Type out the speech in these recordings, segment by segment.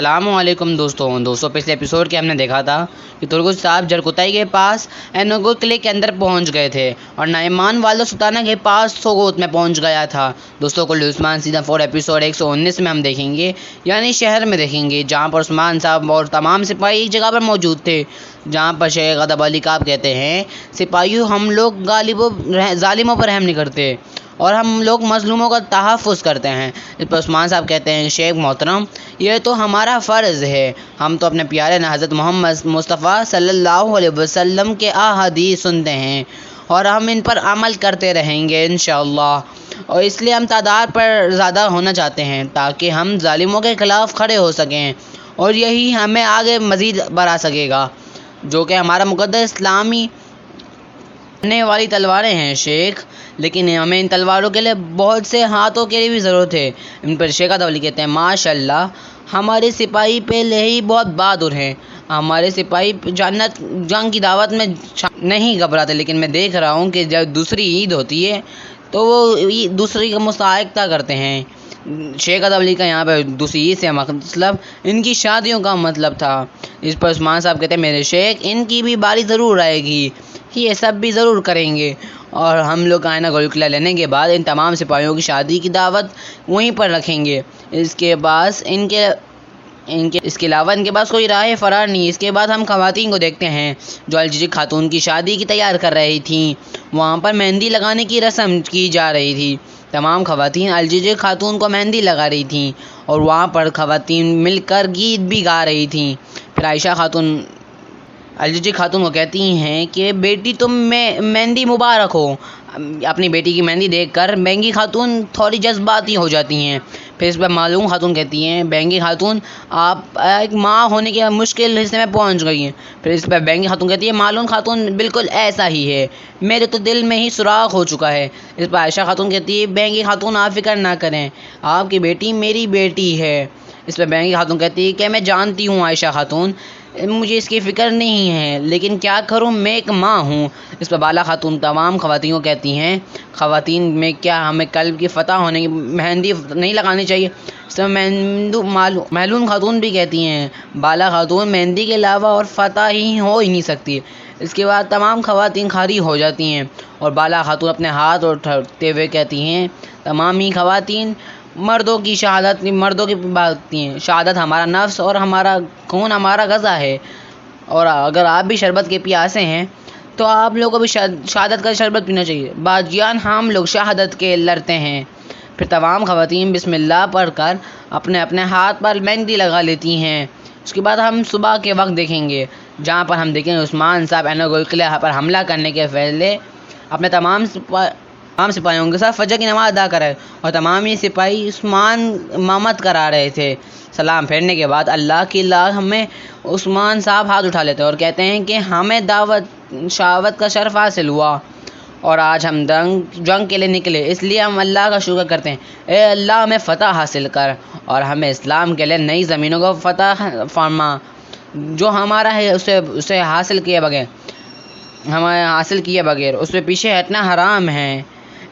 السلام علیکم دوستوں پچھلے ایپیسوڈ کے ہم نے دیکھا تھا کہ ترگس صاحب جرکوتائی کے پاس اینوگو قلعے کے اندر پہنچ گئے تھے اور نائمان والد سلطانہ کے پاس سوگوت میں پہنچ گیا تھا۔ دوستوں کو عثمان سیزن 4 ایپیسوڈ 119 میں ہم دیکھیں گے، یعنی شہر میں دیکھیں گے، جہاں پر عثمان صاحب اور تمام سپاہی ایک جگہ پر موجود تھے، جہاں پر شیخ ادب علی کعب کہتے ہیں سپاہیوں ہم لوگ ظالموں پر رحم نہیں کرتے اور ہم لوگ مظلوموں کا تحفظ کرتے ہیں۔ اس پر عثمان صاحب کہتے ہیں شیخ محترم یہ تو ہمارا فرض ہے، ہم تو اپنے پیارے حضرت محمد مصطفیٰ صلی اللہ علیہ وسلم کے احادیث سنتے ہیں اور ہم ان پر عمل کرتے رہیں گے انشاءاللہ، اور اس لیے ہم تعداد پر زیادہ ہونا چاہتے ہیں تاکہ ہم ظالموں کے خلاف کھڑے ہو سکیں اور یہی ہمیں آگے مزید بڑھا سکے گا، جو کہ ہمارا مقدس اسلامی بننے والی تلواریں ہیں شیخ، لیکن ہمیں ان تلواروں کے لیے بہت سے ہاتھوں کی بھی ضرورت ہے۔ ان پر شیخ ادب علی کہتے ہیں ماشاءاللہ ہمارے سپاہی پہلے ہی بہت بہادر ہیں، ہمارے سپاہی جنگ کی دعوت میں نہیں گھبراتے، لیکن میں دیکھ رہا ہوں کہ جب دوسری عید ہوتی ہے تو وہ دوسری کا مصائقہ کرتے ہیں۔ شیخ ادب علی کا یہاں پہ دوسری عید سے مطلب ان کی شادیوں کا مطلب تھا۔ اس پر عثمان صاحب کہتے ہیں میرے شیخ ان کی بھی باری ضرور آئے گی، یہ سب بھی ضرور کریں گے، اور ہم لوگ آئینہ گول قلعہ لینے کے بعد ان تمام سپاہیوں کی شادی کی دعوت وہیں پر رکھیں گے۔ اس کے علاوہ ان کے پاس کوئی راہ فرار نہیں۔ اس کے بعد ہم خواتین کو دیکھتے ہیں جو الجھجک خاتون کی شادی کی تیار کر رہی تھیں، وہاں پر مہندی لگانے کی رسم کی جا رہی تھی۔ تمام خواتین الجھجک خاتون کو مہندی لگا رہی تھیں اور وہاں پر خواتین مل کر گیت بھی گا رہی تھیں۔ پھر عائشہ خاتون الجھجک خاتون کو کہتی ہیں کہ بیٹی تم مہندی مبارک ہو۔ اپنی بیٹی کی مہندی دیکھ کر بینگی خاتون تھوڑی جذباتی ہو جاتی ہیں۔ پھر اس پر معلوم خاتون کہتی ہیں بینگی خاتون آپ ایک ماں ہونے کے مشکل حصے میں پہنچ گئی ہیں۔ پھر اس پر بینگی خاتون کہتی ہے معلوم خاتون بالکل ایسا ہی ہے، میرے تو دل میں ہی سوراخ ہو چکا ہے۔ اس پر عائشہ خاتون کہتی ہے بینگی خاتون آپ فکر نہ کریں، آپ کی بیٹی میری بیٹی ہے۔ اس پر بینگی خاتون کہتی ہے کہ میں جانتی ہوں عائشہ خاتون، مجھے اس کی فکر نہیں ہے، لیکن کیا کروں میں ایک ماں ہوں۔ اس پر بالا خاتون تمام خواتین کو کہتی ہیں خواتین میں کیا ہمیں قلب کی فتح ہونے کی مہندی نہیں لگانی چاہیے۔ اس میں محلون خاتون بھی کہتی ہیں بالا خاتون مہندی کے علاوہ اور فتح ہی ہو ہی نہیں سکتی۔ اس کے بعد تمام خواتین کھاری ہو جاتی ہیں اور بالا خاتون اپنے ہاتھ اٹھاتے ہوئے کہتی ہیں تمام ہی خواتین مردوں کی بات ہیں، شہادت ہمارا نفس اور ہمارا خون ہمارا غذا ہے، اور اگر آپ بھی شربت کے پیاسے ہیں تو آپ لوگوں کو بھی شہادت کا شربت پینا چاہیے۔ باجیان ہم لوگ شہادت کے لڑتے ہیں۔ پھر تمام خواتین بسم اللہ پڑھ کر اپنے اپنے ہاتھ پر مہندی لگا لیتی ہیں۔ اس کے بعد ہم صبح کے وقت دیکھیں گے، جہاں پر ہم دیکھیں گے عثمان صاحب اینوگو گول قلعہ پر حملہ کرنے کے پہلے اپنے تمام سپاہیوں کے ساتھ فجر کی نماز ادا کرے، اور تمام ہی سپاہی عثمان امامت کرا رہے تھے۔ سلام پھیرنے کے بعد اللہ کی ہمیں عثمان صاحب ہاتھ اٹھا لیتے ہیں اور کہتے ہیں کہ ہمیں شہادت کا شرف حاصل ہوا اور آج ہم جنگ کے لیے نکلے، اس لیے ہم اللہ کا شکر کرتے ہیں۔ اے اللہ ہمیں فتح حاصل کر اور ہمیں اسلام کے لیے نئی زمینوں کو فتح فرما، جو ہمارا ہے اسے حاصل کیے بغیر اس پہ پیچھے ہٹنا حرام ہے۔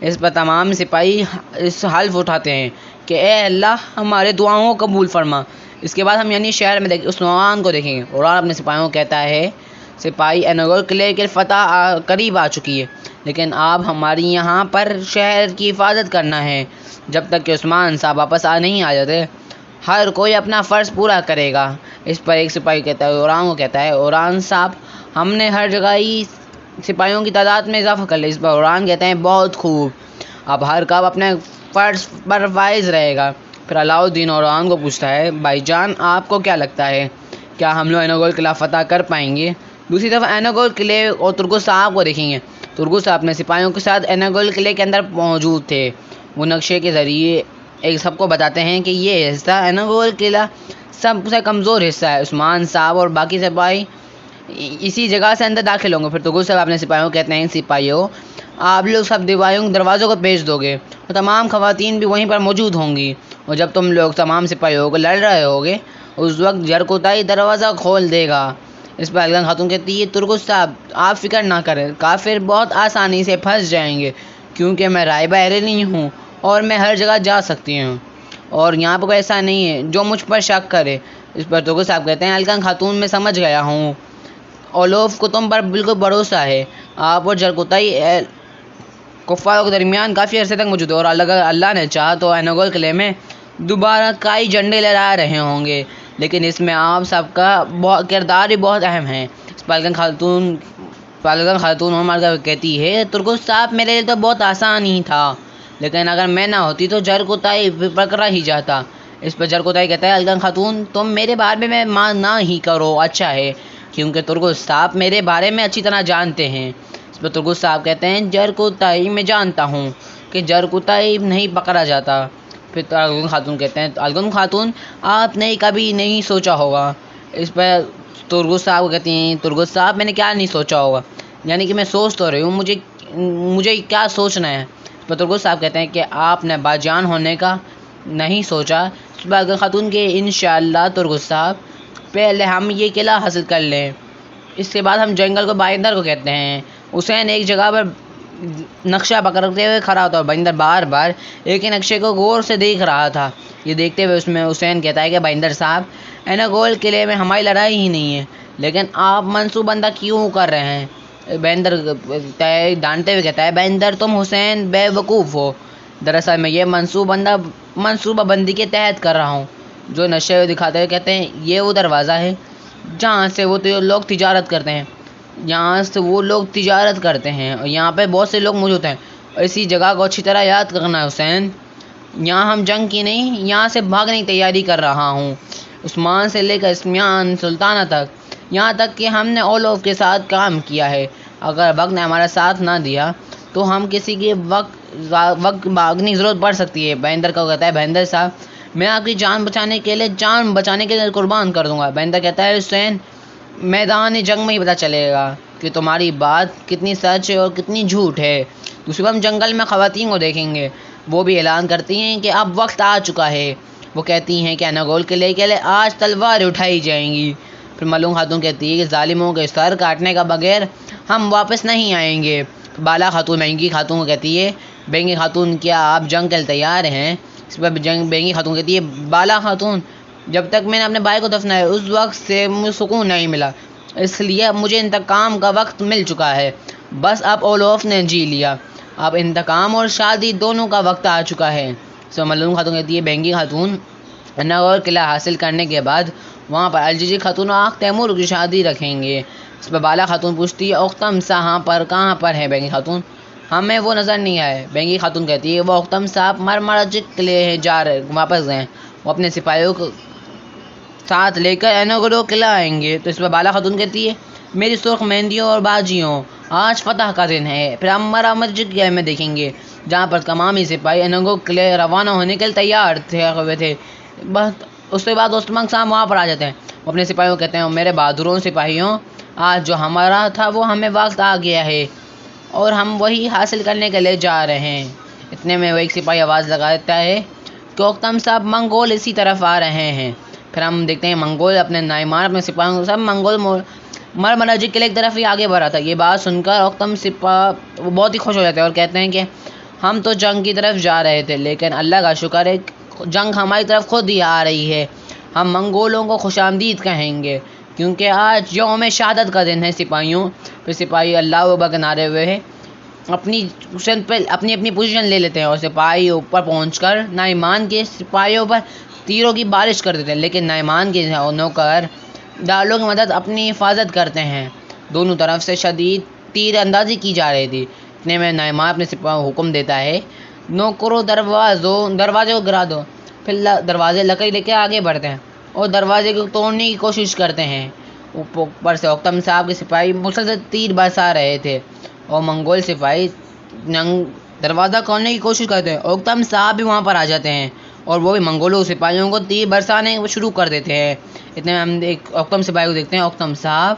اس پر تمام سپاہی اس حلف اٹھاتے ہیں کہ اے اللہ ہمارے دعاؤں کو قبول فرما۔ اس کے بعد ہم یعنی شہر میں عثمان کو دیکھیں گے اور اپنے سپاہیوں کو کہتا ہے سپاہی اینوگو قلعے کی فتح قریب آ چکی ہے، لیکن آپ ہماری یہاں پر شہر کی حفاظت کرنا ہے جب تک کہ عثمان صاحب واپس نہیں آ جاتے، ہر کوئی اپنا فرض پورا کرے گا۔ اس پر ایک سپاہی کہتا ہے اوران کو کہتا ہے اوران صاحب ہم نے ہر جگہ ہی سپاہیوں کی تعداد میں اضافہ کر لیا۔ اس پر اوران کہتے ہیں بہت خوب، اب ہر کب اپنے فرض پر فائز رہے گا۔ پھر علاؤالدین اوران کو پوچھتا ہے بھائی جان آپ کو کیا لگتا ہے کیا ہم لوگ اینوگو گول قلعہ فتح کر پائیں گے؟ دوسری طرف اینوگو گول قلعے اور ترگس صاحب کو دیکھیں گے۔ ترگس صاحب اپنے سپاہیوں کے ساتھ اینوگو گول قلعے کے اندر موجود تھے، وہ نقشے کے ذریعے سب کو بتاتے ہیں کہ یہ حصہ اینوگو گول قلعہ سب سے کمزور حصہ ہے، عثمان صاحب اور باقی سپاہی اسی جگہ سے اندر داخل ہوں گے۔ پھر ترگس صاحب اپنے سپاہیوں کو کہتے ہیں سپاہیوں آپ لوگ سب دروازوں کو بھیج دو گے اور تمام خواتین بھی وہیں پر موجود ہوں گی، اور جب تم لوگ تمام سپاہیوں کو لڑ رہے ہوگے اس وقت جرکوتائی دروازہ کھول دے گا۔ اس پر الگن خاتون کہتی ہے ترگس صاحب آپ فکر نہ کریں، کافر بہت آسانی سے پھنس جائیں گے کیونکہ میں رائے بحرینی ہوں اور میں ہر جگہ جا سکتی ہوں، اور یہاں پہ کوئی ایسا نہیں ہے جو مجھ پر شک کرے۔ اس پر ترگس صاحب کہتے ہیں الکن خاتون میں سمجھ گیا ہوں، اولوف کو تم پر بالکل بھروسہ ہے، آپ اور جرکوتائی کفاروں کے درمیان کافی عرصے تک موجود ہے، اور اگر اللہ نے چاہا تو اینوگول قلعے میں دوبارہ کئی جھنڈے لہرا رہے ہوں گے، لیکن اس میں آپ سب کا کردار بھی بہت اہم ہے۔ اس پر الکن خاتون عمر کا کہتی ہے ترگس صاحب میرے لیے تو بہت آسان ہی تھا، لیکن اگر میں نہ ہوتی تو جرکوتائی پکڑا ہی جاتا۔ اس پر جرکوتائی کہتا ہے الکن خاتون تم میرے بارے میں نہ ہی کرو، اچھا ہے، کیونکہ ترگس صاحب میرے بارے میں اچھی طرح جانتے ہیں۔ اس پر ترگس صاحب کہتے ہیں جرکوتائی میں جانتا ہوں کہ جرکوتائی نہیں پکڑا جاتا۔ پھر الکن خاتون کہتے ہیں الکن خاتون آپ نے کبھی نہیں سوچا ہوگا۔ اس پر ترگس صاحب کہتی ہیں ترگس صاحب میں نے کیا نہیں سوچا ہوگا، یعنی کہ میں سوچ تو رہی ہوں، مجھے کیا سوچنا ہے۔ اس پر ترگس صاحب کہتے ہیں کہ آپ نے باجان ہونے کا نہیں سوچا۔ اس پر الکن خاتون کے انشاءاللہ ترگس صاحب پہلے ہم یہ قلعہ حاصل کر لیں، اس کے بعد ہم جنگل کو بائندر کو کہتے ہیں۔ حسین ایک جگہ پر نقشہ پکڑتے ہوئے کھڑا ہوتا اور بائندر بار بار ایک ہی نقشے کو غور سے دیکھ رہا تھا۔ یہ دیکھتے ہوئے اس میں حسین کہتا ہے کہ بائندر صاحب اینوگول قلعے میں ہماری لڑائی ہی نہیں ہے، لیکن آپ منصوبہ بندہ کیوں کر رہے ہیں؟ بائندر ڈانٹتے ہوئے کہتا ہے بائندر تم حسین بے وقوف ہو، دراصل میں یہ منصوبہ بندی کے تحت کر رہا ہوں۔ جو نشے دکھاتے ہوئے کہتے ہیں یہ وہ دروازہ ہے جہاں سے وہ لوگ تجارت کرتے ہیں، اور یہاں پہ بہت سے لوگ موجود ہیں، اور اسی جگہ کو اچھی طرح یاد کرنا ہے حسین، یہاں ہم جنگ کی نہیں، یہاں سے بھاگنے کی تیاری کر رہا ہوں، عثمان سے لے کر اسمیان سلطانہ تک، یہاں تک کہ ہم نے اولوف کے ساتھ کام کیا ہے۔ اگر وقت نے ہمارا ساتھ نہ دیا تو ہم کسی کے وقت بھاگنے کی ضرورت پڑ سکتی ہے۔ بائندر کو کہتا ہے بائندر صاحب میں آپ کی جان بچانے کے لیے قربان کر دوں گا۔ بائندر کہتا ہے حسین میدان جنگ میں ہی پتہ چلے گا کہ تمہاری بات کتنی سچ ہے اور کتنی جھوٹ ہے۔ دوسری بار ہم جنگل میں خواتین کو دیکھیں گے، وہ بھی اعلان کرتی ہیں کہ اب وقت آ چکا ہے، وہ کہتی ہیں کہ اینوگول قلعے کے لیے آج تلواریں اٹھائی جائیں گی۔ پھر ملعون خاتون کہتی ہے کہ ظالموں کے سر کاٹنے کا بغیر ہم واپس نہیں آئیں گے۔ بالا خاتون بینگی خاتون کو کہتی ہے بینگی خاتون کیا آپ جنگ کے لیے تیار ہیں؟ اس پر بینگی خاتون کہتی ہے بالا خاتون جب تک میں نے اپنے بھائی کو دفنایا اس وقت سے مجھے سکون نہیں ملا، اس لیے اب مجھے انتقام کا وقت مل چکا ہے، بس اب اولوف نے جی لیا، اب انتقام اور شادی دونوں کا وقت آ چکا ہے۔ سو ملعون خاتون کہتی ہے بینگی خاتون اینوگول قلعہ حاصل کرنے کے بعد وہاں پر الجیجی خاتون اور آق تیمور کی شادی رکھیں گے۔ اس پر بالا خاتون پوچھتی ہے اوختم صاحب کہاں پر ہے بینگی خاتون؟ ہمیں وہ نظر نہیں آئے۔ بینگی خاتون کہتی ہے وہ اوختم صاحب مرمرجک قلعے واپس گئے، وہ اپنے سپاہیوں کو ساتھ لے کر اینوگول قلعہ آئیں گے۔ تو اس پر بالا خاتون کہتی ہے میری سرخ مہندیوں اور باجیوں آج فتح کا دن ہے، پھر ہم مرمرجک قلعے میں دیکھیں گے جہاں پر تمامی سپاہی اینوگول قلعے روانہ ہونے کے لیے تیار ہوئے تھے۔ اس کے بعد اوستمنگ صاحب وہاں پر آ جاتے ہیں، وہ اپنے سپاہیوں کو کہتے ہیں میرے بہادروں سپاہیوں آج جو ہمارا تھا وہ ہمیں وقت آ گیا ہے اور ہم وہی حاصل کرنے کے لیے جا رہے ہیں۔ اتنے میں وہ ایک سپاہی آواز لگا دیتا ہے کہ اوختم صاحب منگول اسی طرف آ رہے ہیں۔ پھر ہم دیکھتے ہیں منگول اپنے نائمان اپنے سپاہیوں سب منگول مرمرجک قلعے کی طرف ہی آگے بڑھا تھا۔ یہ بات سن کر اوختم سپاہ وہ بہت ہی خوش ہو جاتے ہیں اور کہتے ہیں کہ ہم تو جنگ کی طرف جا رہے تھے، لیکن اللہ کا شکر ہے جنگ ہماری طرف خود ہی آ رہی ہے، ہم منگولوں کو خوش آمدید کہیں گے کیونکہ آج یوم شہادت کا دن ہے سپاہیوں۔ پھر سپاہی اللہ اکبر کے نعرے ہوئے اپنی پوزیشن لے لیتے ہیں اور سپاہی اوپر پہنچ کر نائمان کے سپاہیوں پر تیروں کی بارش کر دیتے ہیں، لیکن نائمان کے نوکر ڈالوں کی مدد اپنی حفاظت کرتے ہیں۔ دونوں طرف سے شدید تیر اندازی کی جا رہی تھی۔ اتنے میں نائمان اپنے سپاہیوں کو حکم دیتا ہے نوکروں دروازے کو گرا دو۔ پھر دروازے لکڑی لے کے آگے بڑھتے ہیں اور دروازے کو توڑنے کی کوشش کرتے ہیں۔ اوپر سے اوختم صاحب کے سپاہی مسلسل تیر برسا رہے تھے اور منگول سپاہی دروازہ کھولنے کی کوشش کرتے ہیں۔ اوختم صاحب بھی وہاں پر آ جاتے ہیں اور وہ بھی منگولوں سپاہیوں کو تیر برسانے شروع کر دیتے ہیں۔ اتنے میں ہم اوختم سپاہی کو دیکھتے ہیں اوختم صاحب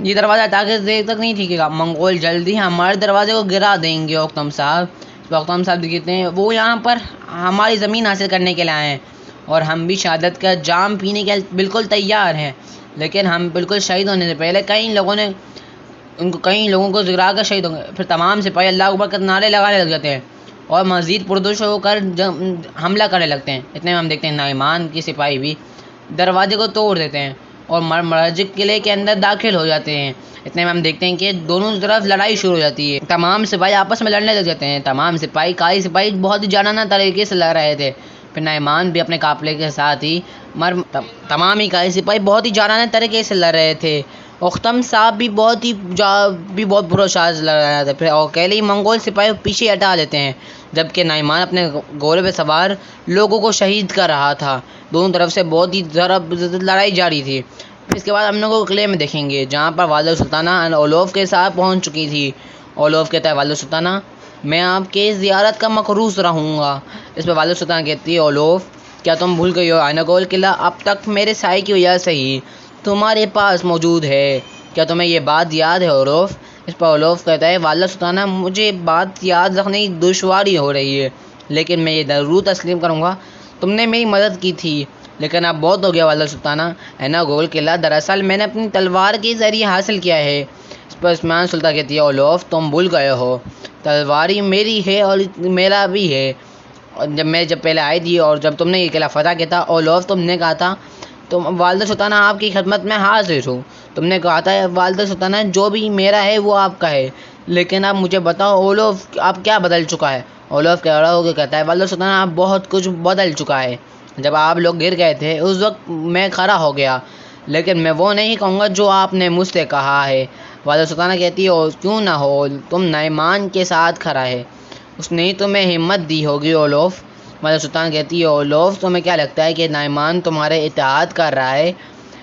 یہ دروازہ طاقت دیر تک نہیں ٹھیکے گا، منگول جلدی ہمارے دروازے کو گرا دیں گے۔ اوختم صاحب کہتے ہیں وہ یہاں پر ہماری زمین حاصل کرنے کے لیے آئے ہیں اور ہم بھی شہادت کا جام پینے کے بالکل تیار ہیں، لیکن ہم بالکل شہید ہونے سے پہلے کئی لوگوں کو زگرا کر شہید ہوں گے۔ پھر تمام سپاہی اللہ اکبر کے نعرے لگانے لگ جاتے ہیں اور مزید پردوش ہو کر حملہ کرنے لگتے ہیں۔ اتنے میں ہم دیکھتے ہیں نائمان کی سپاہی بھی دروازے کو توڑ دیتے ہیں اور مرج قلعے کے اندر داخل ہو جاتے ہیں۔ اتنے میں ہم دیکھتے ہیں کہ دونوں طرف لڑائی شروع ہو جاتی ہے، تمام سپاہی آپس میں لڑنے لگ جاتے ہیں۔ تمام سپاہی قاری سپاہی بہت ہی جانانہ طریقے سے لڑ رہے تھے۔ پھر نعمان بھی اپنے قافلے کے ساتھ ہی تمام ہی قاری سپاہی بہت ہی جانانہ طریقے سے لڑ رہے تھے۔ اختم صاحب بھی بہت برا شاذ لڑ رہا تھا۔ پھر اکیلے ہی منگول سپاہی پیچھے ہٹا لیتے ہیں، جبکہ نعمان اپنے گھوڑے پہ سوار لوگوں کو شہید کر رہا تھا۔ دونوں طرف سے بہت ہی لڑائی جاری تھی۔ پھر اس کے بعد ہم لوگ قلعے میں دیکھیں گے، جہاں پر والدہ سلطانہ اولوف کے ساتھ پہنچ چکی تھی۔ اولوف کہتا ہے والدہ سلطانہ میں آپ کے زیارت کا مخروص رہوں گا۔ اس پہ والدہ سلطانہ کہتی ہے اولوف کیا تم بھول گئی ہو آئنگول قلعہ اب تک میرے سائے کی وجہ سے ہی تمہارے پاس موجود ہے، کیا تمہیں یہ بات یاد ہے اولوف؟ اس پر اولوف کہتا ہے والدہ سلطانہ مجھے بات یاد رکھنے کی دشواری ہو رہی ہے، لیکن میں یہ ضرور تسلیم کروں گا تم نے میری مدد کی تھی، لیکن اب بہت ہو گیا والدہ سلطانہ۔ آئنگول قلعہ دراصل میں نے اپنی تلوار کے ذریعے حاصل کیا ہے۔ اس پر عثمان سلطان کہتی ہے اولوف تم بھول گئے ہو، تلواری میری ہے اور میرا بھی ہے۔ جب پہلے آئی تھی اور جب تم نے یہ قلعہ فتح کیا تھا اولوف تم نے کہا تھا تم والدہ سلطانہ آپ کی خدمت میں حاضر ہوں، تم نے کہا تھا والدہ سلطانہ جو بھی میرا ہے وہ آپ کا ہے، لیکن اب مجھے بتاؤ اولوف آپ کیا بدل چکا ہے؟ اولوف کہہ ہو کے کہتا ہے والدہ سلطانہ اب بہت کچھ بدل چکا ہے۔ جب آپ لوگ گر گئے تھے اس وقت میں کھڑا ہو گیا، لیکن میں وہ نہیں کہوں گا جو آپ نے مجھ سے کہا ہے۔ والدہ سلطانہ کہتی ہے کیوں نہ ہو، تم نعمان کے ساتھ کھڑا ہے، اس نے تمہیں ہمت دی ہوگی اولوف۔ والدہ سلطانہ کہتی ہے اولوف تمہیں کیا لگتا ہے کہ نعمان تمہارے اطاعت کر رہا ہے؟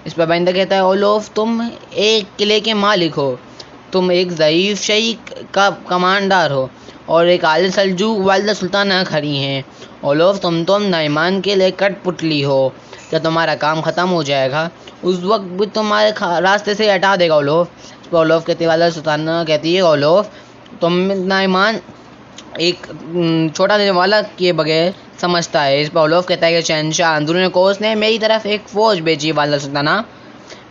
اس پر بندہ کہتا ہے اولوف تم ایک قلعے کے مالک ہو، تم ایک ضعیف شہی کا کمانڈر ہو اور ایک عادل سلجوق والدہ سلطانہ کھڑی ہیں۔ اولوف تم نعمان کے لیے کٹ پتلی ہو، کیا تمہارا کام ختم ہو جائے گا اس وقت بھی تمہارے راستے سے ہٹا دے گا اولوف۔ اس پر اولوف کہتی ہے والدہ سلطانہ کہتی ہے اولوف تم نعمان ایک چھوٹا دینے والا کیے بغیر سمجھتا ہے۔ اس پر اولوف کہتا ہے کہ شہنشاہ اندرون کوس نے میری طرف ایک فوج بھیجی والدہ سلطانہ،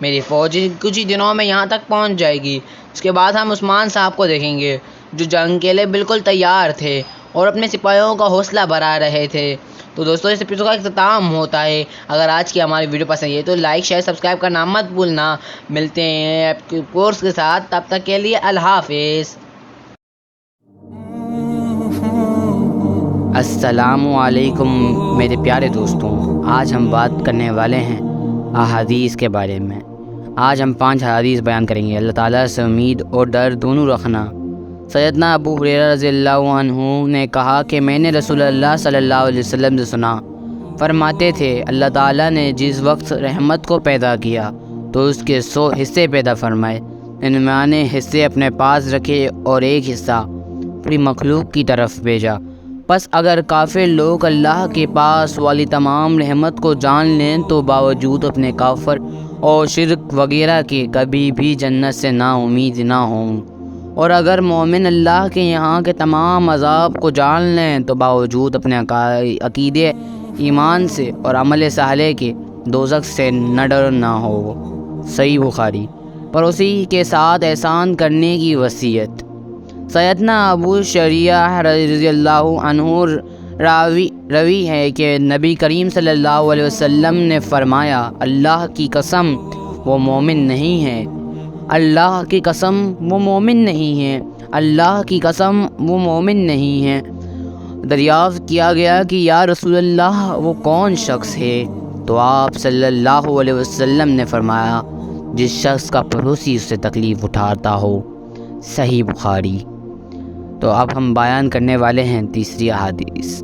میری فوج کچھ ہی دنوں میں یہاں تک پہنچ جائے گی۔ اس کے بعد ہم عثمان صاحب کو دیکھیں گے جو جنگ کے لیے بالکل تیار تھے اور اپنے سپاہیوں کا حوصلہ بڑھا رہے تھے۔ تو دوستوں اس ایپیسوڈ کا اختتام ہوتا ہے۔ اگر آج کی ہماری ویڈیو پسند ہے تو لائک شیئر سبسکرائب کرنا مت بھولنا۔ ملتے ہیں آپ کے کورس کے ساتھ، تب تک کے لیے اللہ حافظ۔ السلام علیکم میرے پیارے دوستوں، آج ہم بات کرنے والے ہیں احادیث کے بارے میں۔ آج ہم 5 احادیث بیان کریں گے۔ اللہ تعالیٰ سے امید اور ڈر دونوں رکھنا۔ سیدنا ابو ہریرہ رضی اللہ عنہ نے کہا کہ میں نے رسول اللہ صلی اللہ علیہ وسلم سے سنا، فرماتے تھے اللہ تعالیٰ نے جس وقت رحمت کو پیدا کیا تو اس کے 100 حصے پیدا فرمائے، انمانے حصے اپنے پاس رکھے اور ایک حصہ پوری مخلوق کی طرف بھیجا۔ پس اگر کافر لوگ اللہ کے پاس والی تمام رحمت کو جان لیں تو باوجود اپنے کافر اور شرک وغیرہ کے کبھی بھی جنت سے نا امید نہ ہوں، اور اگر مومن اللہ کے یہاں کے تمام عذاب کو جان لیں تو باوجود اپنے عقیدے ایمان سے اور عمل صالح کے دوزخ سے نہ ڈر نہ ہو۔ صحیح بخاری۔ پر اسی کے ساتھ احسان کرنے کی وصیت۔ سیدنا ابو شریح رضی اللہ عنہ روی ہے کہ نبی کریم صلی اللہ علیہ وسلم نے فرمایا اللہ کی قسم وہ مومن نہیں ہے، اللہ کی قسم وہ مومن نہیں ہے، اللہ کی قسم وہ مومن نہیں ہے۔ دریافت کیا گیا کہ یا رسول اللہ وہ کون شخص ہے؟ تو آپ صلی اللہ علیہ وسلم نے فرمایا جس شخص کا پڑوسی اس سے تکلیف اٹھاتا ہو۔ صحیح بخاری۔ تو اب ہم بیان کرنے والے ہیں تیسری احادیث۔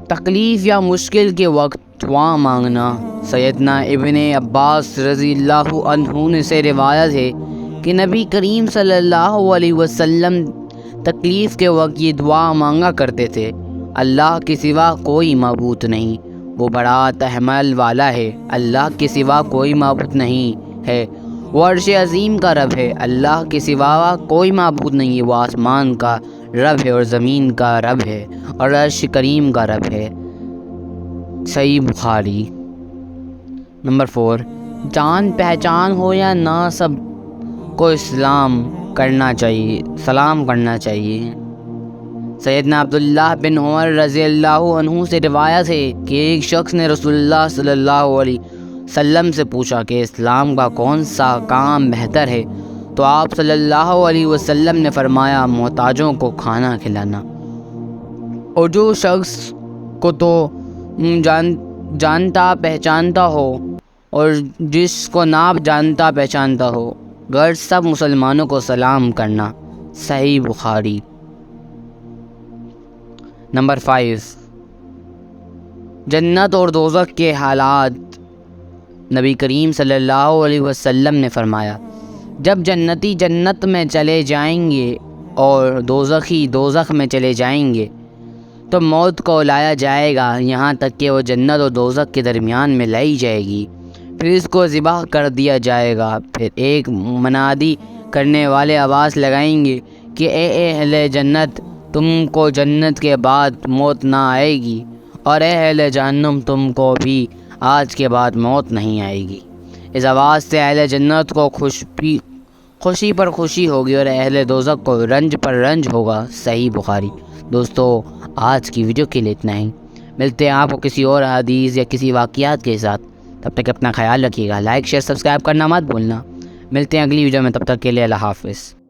تکلیف یا مشکل کے وقت دعا مانگنا۔ سیدنا ابن عباس رضی اللہ عنہ سے روایت ہے کہ نبی کریم صلی اللہ علیہ وسلم تکلیف کے وقت یہ دعا مانگا کرتے تھے، اللہ کے سوا کوئی معبود نہیں، وہ بڑا تحمل والا ہے، اللہ کے سوا کوئی معبود نہیں ہے، وہ عرش عظیم کا رب ہے، اللہ کے سوا کوئی معبود نہیں ہے، وہ آسمان کا رب ہے اور زمین کا رب ہے اور عرش کریم کا رب ہے۔ صحیح بخاری۔ نمبر 4، جان پہچان ہو یا نہ سب کو سلام کرنا چاہیے۔ سیدنا عبداللہ بن عمر رضی اللہ عنہ سے روایت ہے کہ ایک شخص نے رسول اللہ صلی اللہ علیہ وسلم سے پوچھا کہ اسلام کا کون سا کام بہتر ہے، تو آپ صلی اللہ علیہ وسلم نے فرمایا محتاجوں کو کھانا کھلانا۔ اور جو شخص کو تو جانتا پہچانتا ہو اور جس کو نہ جانتا پہچانتا ہو، غیر سب مسلمانوں کو سلام کرنا۔ صحیح بخاری۔ نمبر 5، جنت اور دوزخ کے حالات۔ نبی کریم صلی اللہ علیہ وسلم نے فرمایا، جب جنتی جنت میں چلے جائیں گے اور دوزخی دوزخ میں چلے جائیں گے تو موت کو لایا جائے گا، یہاں تک کہ وہ جنت اور دوزخ کے درمیان میں لائی جائے گی، پھر اس کو ذبح کر دیا جائے گا۔ پھر ایک منادی کرنے والے آواز لگائیں گے کہ اے اہل جنت، تم کو جنت کے بعد موت نہ آئے گی، اور اے اہل جہنم، تم کو بھی آج کے بعد موت نہیں آئے گی۔ اس آواز سے اہل جنت کو خوشی پر خوشی ہوگی اور اہل دوزخ کو رنج پر رنج ہوگا۔ صحیح بخاری۔ دوستو، آج کی ویڈیو کے لیے اتنا ہی، ملتے ہیں آپ کو کسی اور حدیث یا کسی واقعات کے ساتھ۔ تب تک اپنا خیال رکھیے گا، لائک شیئر سبسکرائب کرنا مت بھولنا۔ ملتے ہیں اگلی ویڈیو میں، تب تک کے لیے اللہ حافظ۔